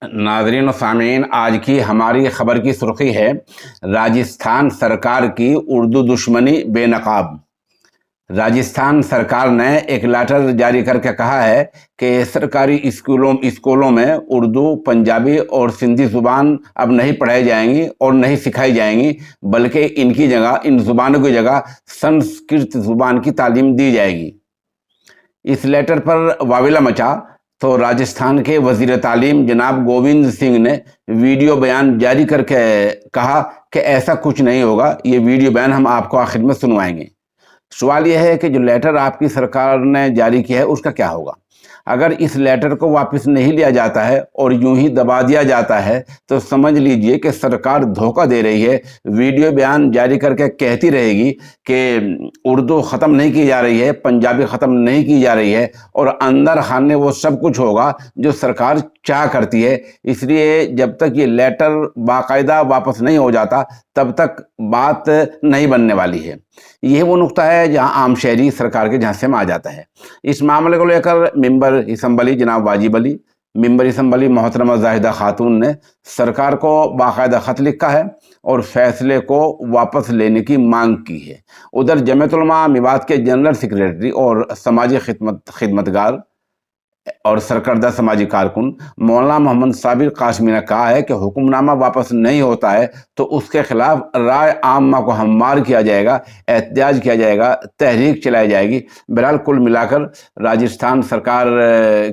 नाज़रीन और सामीन, आज की हमारी खबर की सुर्खी है राजस्थान सरकार की उर्दू दुश्मनी बेनकाब। राजस्थान सरकार ने एक लेटर जारी करके कहा है कि सरकारी स्कूलों में उर्दू, पंजाबी और सिंधी ज़ुबान अब नहीं पढ़ाई जाएंगी और नहीं सिखाई जाएंगी, बल्कि इन ज़ुबानों की जगह संस्कृत ज़ुबान की तालीम दी जाएगी। इस लेटर पर वाविला मचा तो राजस्थान के वजीर तालीम जनाब गोविंद सिंह ने वीडियो बयान जारी करके कहा कि ऐसा कुछ नहीं होगा। ये वीडियो बयान हम आपको आखिर में सुनवाएंगे। सवाल यह है कि जो लेटर आपकी सरकार ने जारी किया है उसका क्या होगा। अगर इस लेटर को वापस नहीं लिया जाता है और यूं ही दबा दिया जाता है तो समझ लीजिए कि सरकार धोखा दे रही है। वीडियो बयान जारी करके कहती रहेगी कि उर्दू ख़त्म नहीं की जा रही है, पंजाबी ख़त्म नहीं की जा रही है, और अंदर खाने वो सब कुछ होगा जो सरकार चाह करती है। इसलिए जब तक ये लेटर बाकायदा वापस नहीं हो जाता तब तक बात नहीं बनने वाली है। यह वो नुक्ता है जहां आम शहरी सरकार के झांसे में आ जाता है। इस मामले को लेकर मेंबर असम्बली जनाब वाजिब अली, मेंबर असम्बली मोहतरमा जाहिदा खातून ने सरकार को बाकायदा ख़त लिखा है और फैसले को वापस लेने की मांग की है। उधर जमीयत उलमा मेवात के जनरल सेक्रेटरी और समाजी खिदमतगार और सरकर्दा समाजी कारकुन मौलाना मोहम्मद साबिर कासमी ने कहा है कि हुक्मनामा वापस नहीं होता है तो उसके खिलाफ राय आम्मा को हमवार किया जाएगा, एहतजाज किया जाएगा, तहरीक चलाई जाएगी। बहरहाल कुल मिलाकर राजस्थान सरकार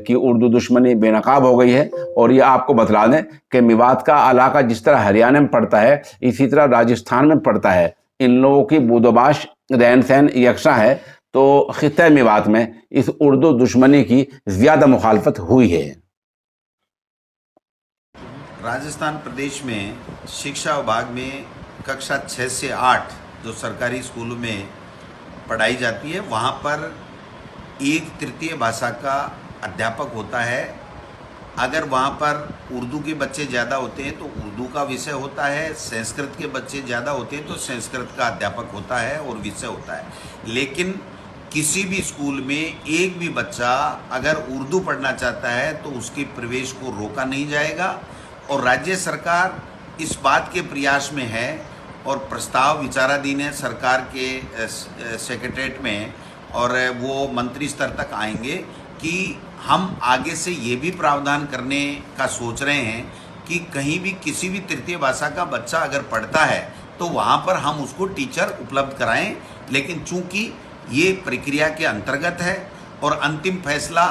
की उर्दू दुश्मनी बेनकाब हो गई है। और ये आपको बतला दें कि मेवात का इलाका जिस तरह हरियाणा में पड़ता है इसी तरह राजस्थान में पड़ता है। इन लोगों की बूदोबाश रहन सहन यकसा है, तो खित्ते मेवात में इस उर्दू दुश्मनी की ज्यादा मुखालफत हुई है। राजस्थान प्रदेश में शिक्षा विभाग में कक्षा 6 से 8 जो सरकारी स्कूलों में पढ़ाई जाती है वहाँ पर 1/3 भाषा का अध्यापक होता है। अगर वहाँ पर उर्दू के बच्चे ज़्यादा होते हैं तो उर्दू का विषय होता है, संस्कृत के बच्चे ज़्यादा होते हैं तो संस्कृत का अध्यापक होता है और विषय होता है। लेकिन किसी भी स्कूल में एक भी बच्चा अगर उर्दू पढ़ना चाहता है तो उसके प्रवेश को रोका नहीं जाएगा। और राज्य सरकार इस बात के प्रयास में है और प्रस्ताव विचाराधीन है सरकार के सेक्रेटरीट में, और वो मंत्री स्तर तक आएंगे कि हम आगे से ये भी प्रावधान करने का सोच रहे हैं कि कहीं भी किसी भी तृतीय भाषा का बच्चा अगर पढ़ता है तो वहाँ पर हम उसको टीचर उपलब्ध कराएं। लेकिन चूँकि ये प्रक्रिया के अंतर्गत है और अंतिम फैसला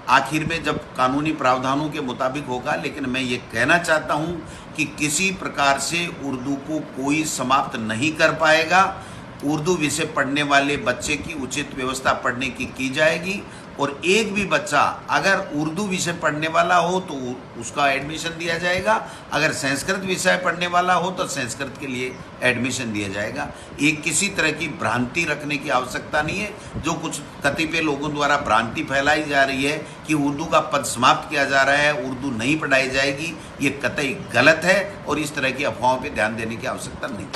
आखिर में जब कानूनी प्रावधानों के मुताबिक होगा। लेकिन मैं ये कहना चाहता हूँ कि किसी प्रकार से उर्दू को कोई समाप्त नहीं कर पाएगा। उर्दू विषय पढ़ने वाले बच्चे की उचित व्यवस्था पढ़ने की जाएगी। और एक भी बच्चा अगर उर्दू विषय पढ़ने वाला हो तो उसका एडमिशन दिया जाएगा, अगर संस्कृत विषय पढ़ने वाला हो तो संस्कृत के लिए एडमिशन दिया जाएगा। एक किसी तरह की भ्रांति रखने की आवश्यकता नहीं है। जो कुछ कतिपय लोगों द्वारा भ्रांति फैलाई जा रही है कि उर्दू का पद समाप्त किया जा रहा है, उर्दू नहीं पढ़ाई जाएगी, ये कतई गलत है और इस तरह की अफवाहों पर ध्यान देने की आवश्यकता नहीं है।